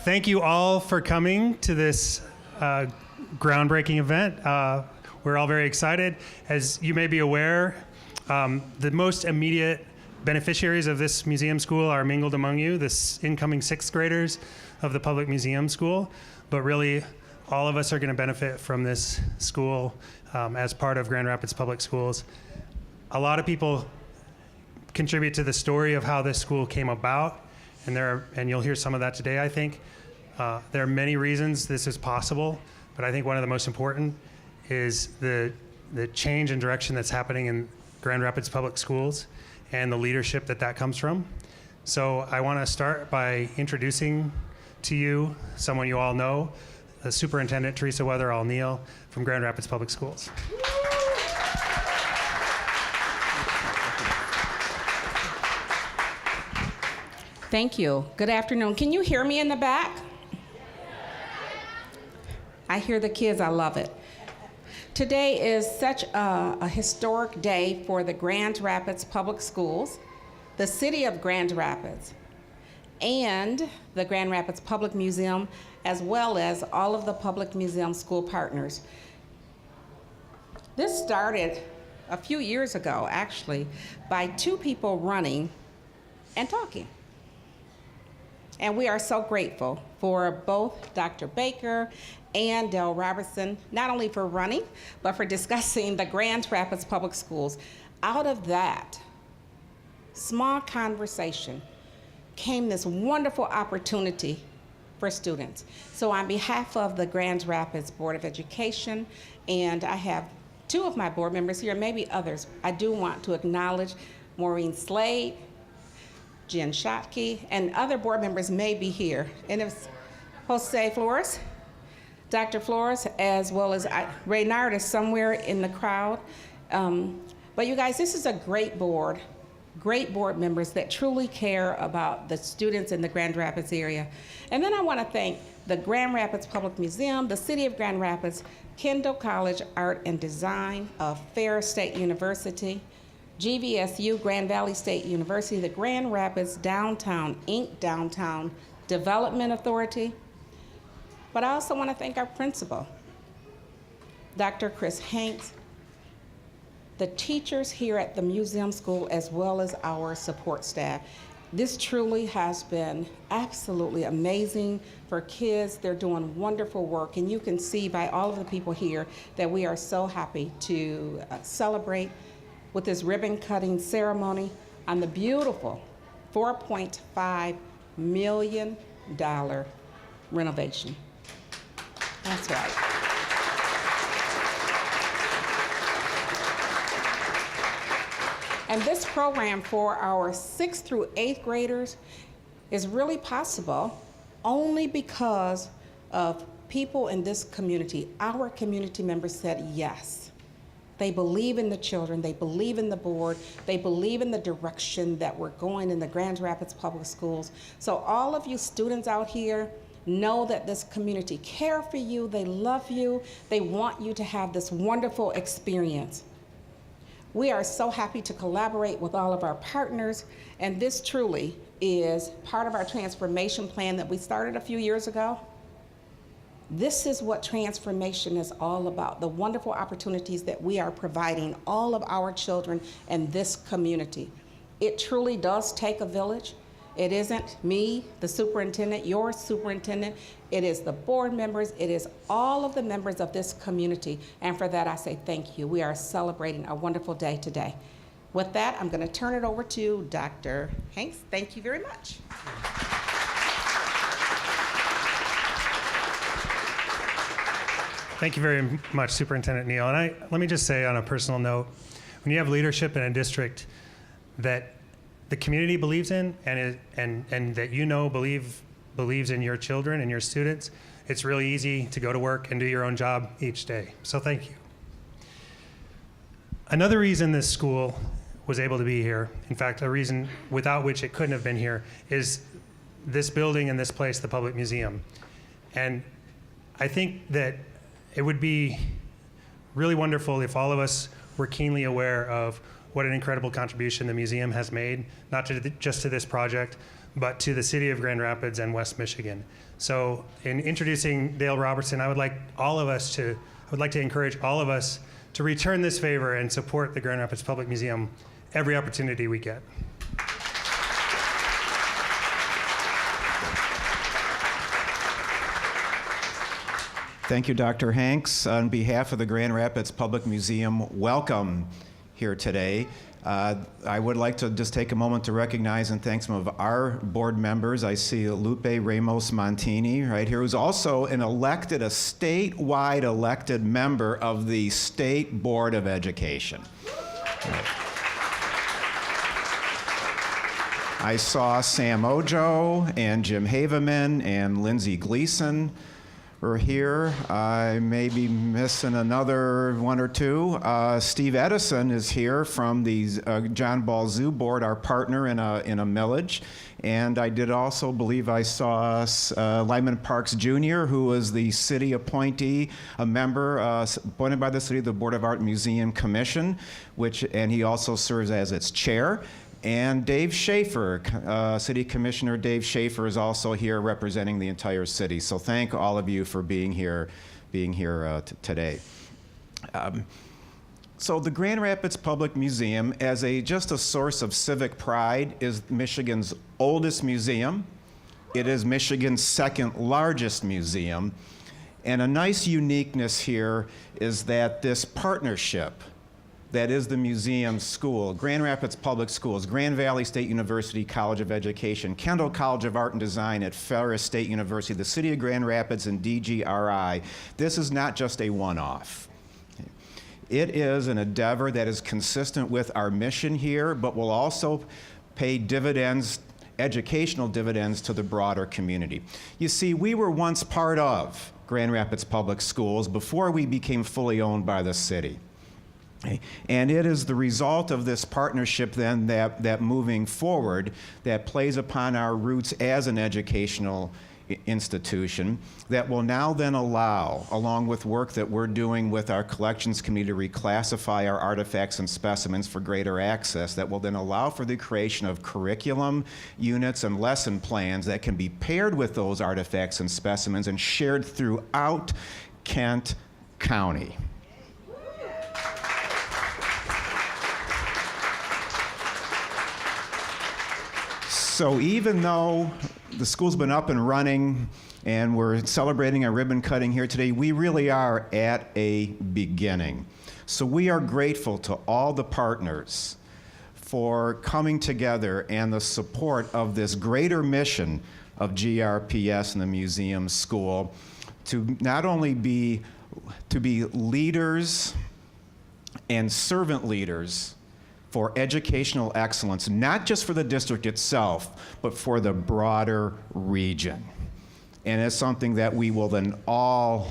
Thank you all for coming to this groundbreaking event. We're all very excited. As you may be aware, the most immediate beneficiaries of this museum school are mingled among you, the incoming sixth graders of the Public Museum School. But really, all of us are going to benefit from this school as part of Grand Rapids Public Schools. A lot of people contribute to the story of how this school came about, and you'll hear some of that today, I think. There are many reasons this is possible, but I think one of the most important is the change in direction that's happening in Grand Rapids Public Schools and the leadership that comes from. So I want to start by introducing to you someone you all know, the Superintendent Teresa Weatherall-Neal from Grand Rapids Public Schools. Thank you. Good afternoon. Can you hear me in the back? I hear the kids. I love it. Today is such a historic day for the Grand Rapids Public Schools, the city of Grand Rapids, and the Grand Rapids Public Museum, as well as all of the Public Museum school partners. This started a few years ago, actually, by two people running and talking. And we are so grateful for both Dr. Baker and Del Robertson, not only for running, but for discussing the Grand Rapids Public Schools. Out of that small conversation came this wonderful opportunity for students. So on behalf of the Grand Rapids Board of Education, and I have two of my board members here, maybe others, I do want to acknowledge Maureen Slade, Jen Schottke, and other board members may be here. And it's Jose Flores, Dr. Flores, as well as Reynard is somewhere in the crowd. But you guys, this is a great board members that truly care about the students in the Grand Rapids area. And then I want to thank the Grand Rapids Public Museum, the City of Grand Rapids, Kendall College Art and Design, Ferris State University, GVSU, Grand Valley State University, the Grand Rapids Downtown Inc. Downtown Development Authority. But I also want to thank our principal, Dr. Chris Hanks, the teachers here at the museum school, as well as our support staff. This truly has been absolutely amazing for kids. They're doing wonderful work, and you can see by all of the people here that we are so happy to celebrate with this ribbon cutting ceremony on the beautiful $4.5 million renovation. That's right. And this program for our 6th through 8th graders is really possible only because of people in this community. Our community members said yes. They believe in the children, they believe in the board, they believe in the direction that we're going in the Grand Rapids Public Schools. So all of you students out here, know that this community care for you, they love you, they want you to have this wonderful experience. We are so happy to collaborate with all of our partners, and this truly is part of our transformation plan that we started a few years ago. This is what transformation is all about, the wonderful opportunities that we are providing all of our children in this community. It truly does take a village. It isn't me, the superintendent, your superintendent. It is the board members. It is all of the members of this community. And for that, I say thank you. We are celebrating a wonderful day today. With that, I'm going to turn it over to Dr. Hanks. Thank you very much. Thank you very much, Superintendent Neal. And let me just say on a personal note, when you have leadership in a district that the community believes in and that you know believes in your children and your students, it's really easy to go to work and do your own job each day. So thank you. Another reason this school was able to be here, in fact, a reason without which it couldn't have been here, is this building and this place, the Public Museum. And I think that it would be really wonderful if all of us were keenly aware of what an incredible contribution the museum has made, not just to this project, but to the city of Grand Rapids and West Michigan. So in introducing Dale Robertson, I would like to encourage all of us to return this favor and support the Grand Rapids Public Museum every opportunity we get. Thank you, Dr. Hanks. On behalf of the Grand Rapids Public Museum, welcome here today. I would like to just take a moment to recognize and thank some of our board members. I see Lupe Ramos Montini right here, who's also a statewide elected member of the State Board of Education. I saw Sam Ojo and Jim Haveman and Lindsay Gleason were here. I may be missing another one or two. Steve Edison is here from the John Ball Zoo Board, our partner in a millage. And I did also believe I saw Lyman Parks Jr., who was the city appointee, a member appointed by the city, the Board of Art and Museum Commission, and he also serves as its chair. And Dave Schaefer, City Commissioner Dave Schaefer is also here representing the entire city. So thank all of you for being here today. So the Grand Rapids Public Museum, as just a source of civic pride, is Michigan's oldest museum. It is Michigan's second largest museum. And a nice uniqueness here is that this partnership that is the museum school, Grand Rapids Public Schools, Grand Valley State University College of Education, Kendall College of Art and Design at Ferris State University, the City of Grand Rapids, and DGRI. This is not just a one-off. It is an endeavor that is consistent with our mission here, but will also pay dividends, educational dividends, to the broader community. You see, we were once part of Grand Rapids Public Schools before we became fully owned by the city. And it is the result of this partnership then that moving forward, that plays upon our roots as an educational institution, that will now then allow, along with work that we're doing with our collections committee to reclassify our artifacts and specimens for greater access, that will then allow for the creation of curriculum units and lesson plans that can be paired with those artifacts and specimens and shared throughout Kent County. So even though the school's been up and running and we're celebrating a ribbon cutting here today, we really are at a beginning. So we are grateful to all the partners for coming together and the support of this greater mission of GRPS and the museum school to not only be leaders and servant leaders for educational excellence, not just for the district itself, but for the broader region. And it's something that we will then all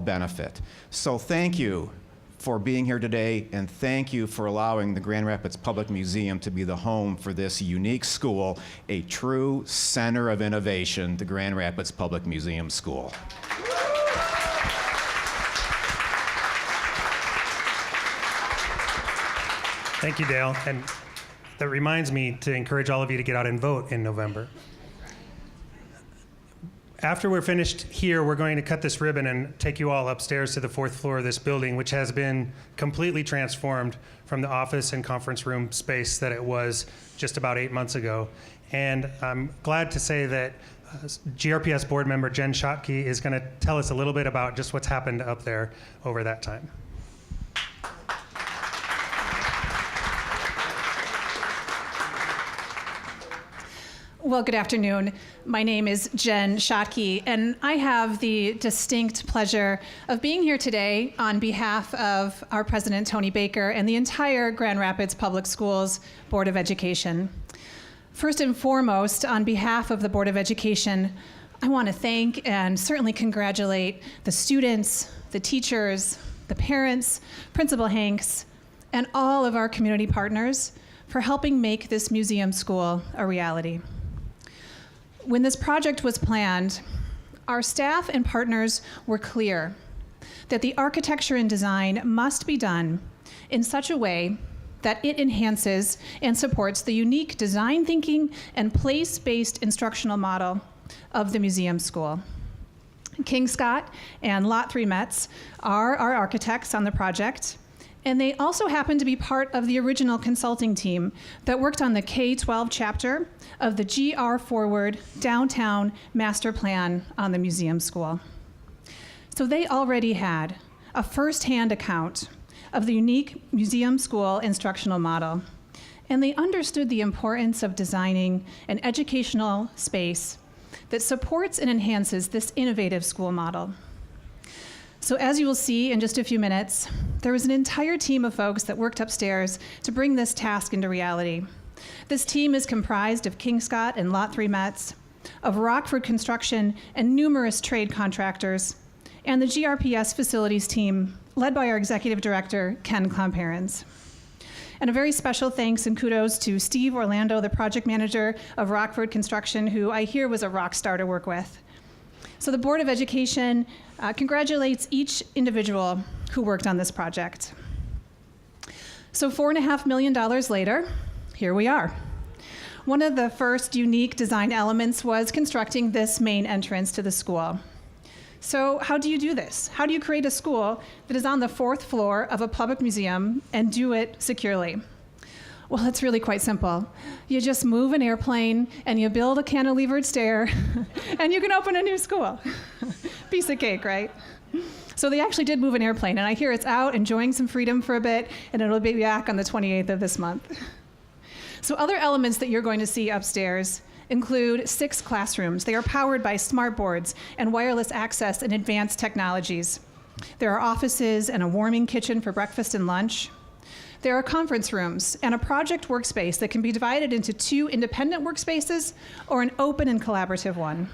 benefit. So thank you for being here today, and thank you for allowing the Grand Rapids Public Museum to be the home for this unique school, a true center of innovation, the Grand Rapids Public Museum School. Thank you, Dale. And that reminds me to encourage all of you to get out and vote in November. After we're finished here, we're going to cut this ribbon and take you all upstairs to the 4th floor of this building, which has been completely transformed from the office and conference room space that it was just about 8 months ago. And I'm glad to say that GRPS board member Jen Schottke is going to tell us a little bit about just what's happened up there over that time. Well, good afternoon. My name is Jen Schottke, and I have the distinct pleasure of being here today on behalf of our president, Tony Baker, and the entire Grand Rapids Public Schools Board of Education. First and foremost, on behalf of the Board of Education, I want to thank and certainly congratulate the students, the teachers, the parents, Principal Hanks, and all of our community partners for helping make this museum school a reality. When this project was planned, our staff and partners were clear that the architecture and design must be done in such a way that it enhances and supports the unique design thinking and place-based instructional model of the museum school. King Scott and Lot 3 Metz are our architects on the project, and they also happen to be part of the original consulting team that worked on the K-12 chapter of the GR Forward Downtown Master Plan on the museum school. So they already had a firsthand account of the unique museum school instructional model, and they understood the importance of designing an educational space that supports and enhances this innovative school model. So as you will see in just a few minutes, there was an entire team of folks that worked upstairs to bring this task into reality. This team is comprised of King Scott and Lot 3 Metz, of Rockford Construction and numerous trade contractors, and the GRPS facilities team led by our executive director, Ken Klomparens. And a very special thanks and kudos to Steve Orlando, the project manager of Rockford Construction, who I hear was a rock star to work with. So the Board of Education congratulates each individual who worked on this project. So $4.5 million later, here we are. One of the first unique design elements was constructing this main entrance to the school. So how do you do this? How do you create a school that is on the 4th floor of a public museum and do it securely? Well, it's really quite simple. You just move an airplane and you build a cantilevered stair and you can open a new school. Piece of cake, right? So they actually did move an airplane, and I hear it's out enjoying some freedom for a bit, and it'll be back on the 28th of this month. So other elements that you're going to see upstairs include 6 classrooms. They are powered by smart boards and wireless access and advanced technologies. There are offices and a warming kitchen for breakfast and lunch. There are conference rooms and a project workspace that can be divided into 2 independent workspaces or an open and collaborative one.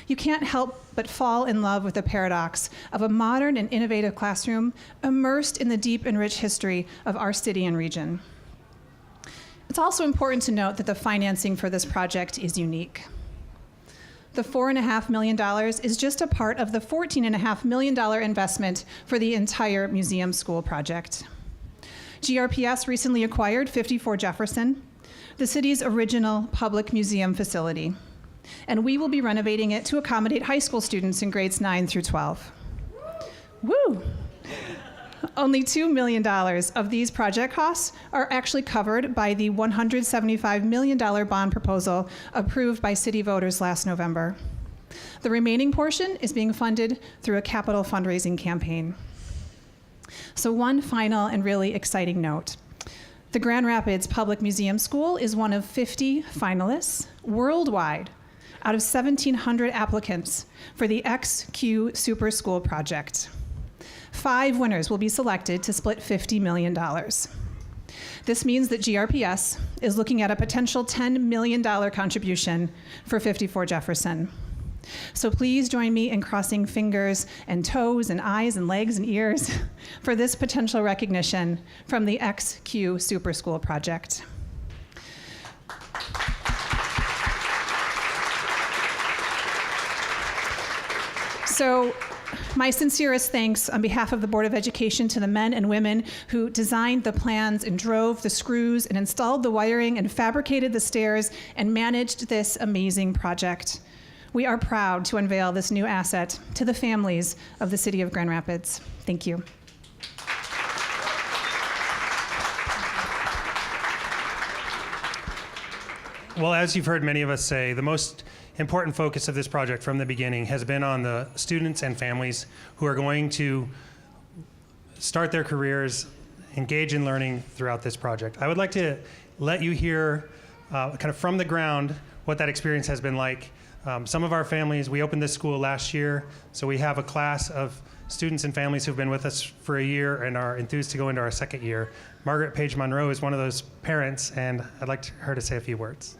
You can't help but fall in love with the paradox of a modern and innovative classroom immersed in the deep and rich history of our city and region. It's also important to note that the financing for this project is unique. The $4.5 million is just a part of the $14.5 million investment for the entire museum school project. GRPS recently acquired 54 Jefferson, the city's original public museum facility, and we will be renovating it to accommodate high school students in grades 9 through 12. Woo! Only $2 million of these project costs are actually covered by the $175 million bond proposal approved by city voters last November. The remaining portion is being funded through a capital fundraising campaign. So one final and really exciting note. The Grand Rapids Public Museum School is one of 50 finalists worldwide out of 1,700 applicants for the XQ Super School project. 5 winners will be selected to split $50 million. This means that GRPS is looking at a potential $10 million contribution for 54 Jefferson. So please join me in crossing fingers and toes and eyes and legs and ears for this potential recognition from the XQ Super School project. So my sincerest thanks on behalf of the Board of Education to the men and women who designed the plans and drove the screws and installed the wiring and fabricated the stairs and managed this amazing project. We are proud to unveil this new asset to the families of the city of Grand Rapids. Thank you. Well, as you've heard many of us say, the most important focus of this project from the beginning has been on the students and families who are going to start their careers, engage in learning throughout this project. I would like to let you hear kind of from the ground what that experience has been like. Some of our families, we opened this school last year, so we have a class of students and families who've been with us for a year and are enthused to go into our second year. Margaret Page Monroe is one of those parents, and I'd like her to say a few words.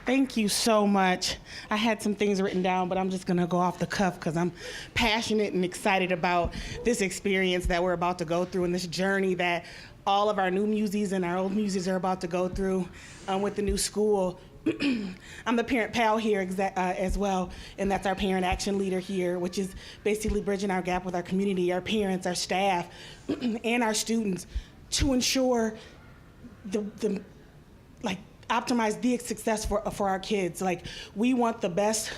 Thank you so much. I had some things written down, but I'm just gonna go off the cuff because I'm passionate and excited about this experience that we're about to go through and this journey that all of our new musees and our old musees are about to go through with the new school. I'm the parent pal here as well, and that's our parent action leader here, which is basically bridging our gap with our community, our parents, our staff, and our students to ensure the optimize the success for our kids. Like, we want the best,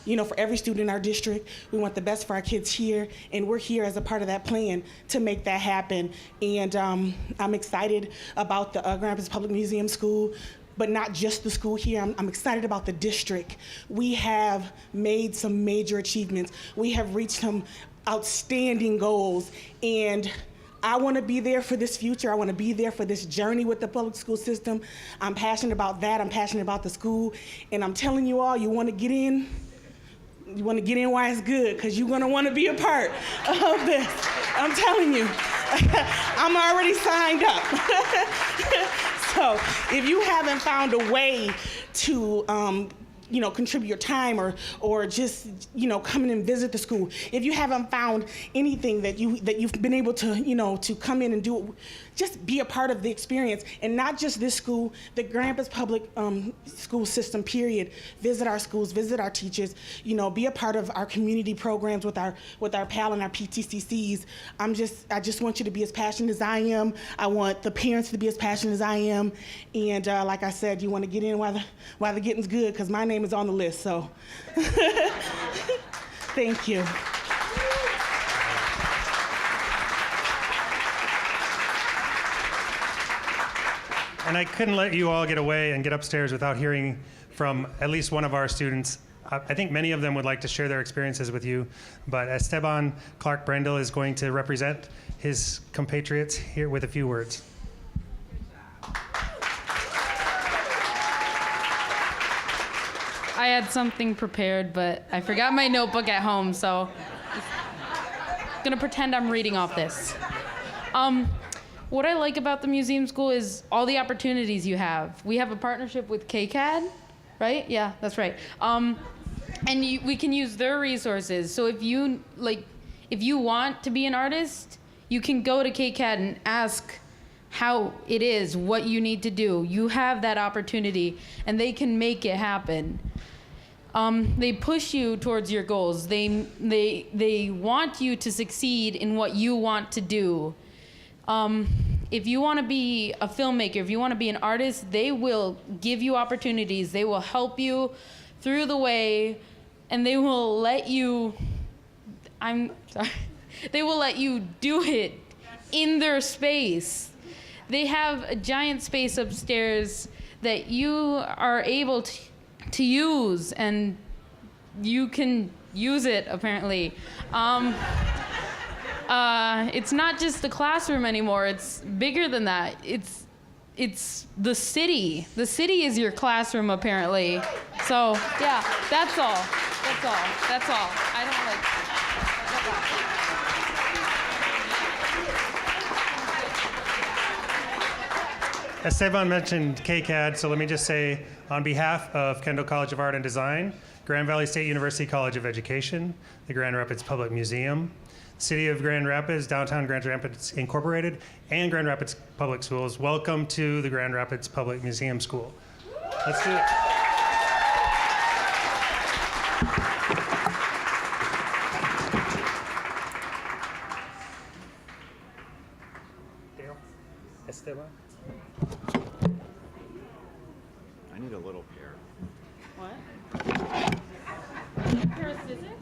for every student in our district. We want the best for our kids here, and we're here as a part of that plan to make that happen. And I'm excited about the Grand Rapids Public Museum School, but not just the school here. I'm excited about the district. We have made some major achievements. We have reached some outstanding goals, and I want to be there for this future. I want to be there for this journey with the public school system. I'm passionate about that. I'm passionate about the school, and I'm telling you all, you want to get in. You want to get in while it's good, because you're going to want to be a part of this. I'm telling you. I'm already signed up. So if you haven't found a way to contribute your time or just come in and visit the school, if you haven't found anything that you've been able to to come in and do, just be a part of the experience. And not just this school, the Grand Rapids public school system, period. Visit our schools, visit our teachers, be a part of our community programs with our PAL and our PTCCs. I just want you to be as passionate as I am. I want the parents to be as passionate as I am. And like I said, you want to get in while the getting's good, because my name is on the list, so. Thank you. And I couldn't let you all get away and get upstairs without hearing from at least one of our students. I think many of them would like to share their experiences with you, but Esteban Clark Brendel is going to represent his compatriots here with a few words. I had something prepared, but I forgot my notebook at home, so I'm gonna pretend I'm reading off this. What I like about the museum school is all the opportunities you have. We have a partnership with KCAD, right? Yeah, that's right. And we can use their resources. So if you want to be an artist, you can go to KCAD and ask how it is, what you need to do. You have that opportunity, and they can make it happen. They push you towards your goals. They want you to succeed in what you want to do. If you want to be a filmmaker, if you want to be an artist, they will give you opportunities. They will help you through the way, and they will let you, they will let you do it in their space. They have a giant space upstairs that you are able to use, and you can use it, apparently. It's not just the classroom anymore. It's bigger than that. It's the city. The city is your classroom, apparently. So, yeah, that's all. I don't like... Esteban mentioned KCAD, so let me just say, on behalf of Kendall College of Art and Design, Grand Valley State University College of Education, the Grand Rapids Public Museum, City of Grand Rapids, Downtown Grand Rapids Incorporated, and Grand Rapids Public Schools, welcome to the Grand Rapids Public Museum School. Let's do it. Dale? Esteban? I need a little pair. What? A pair of scissors?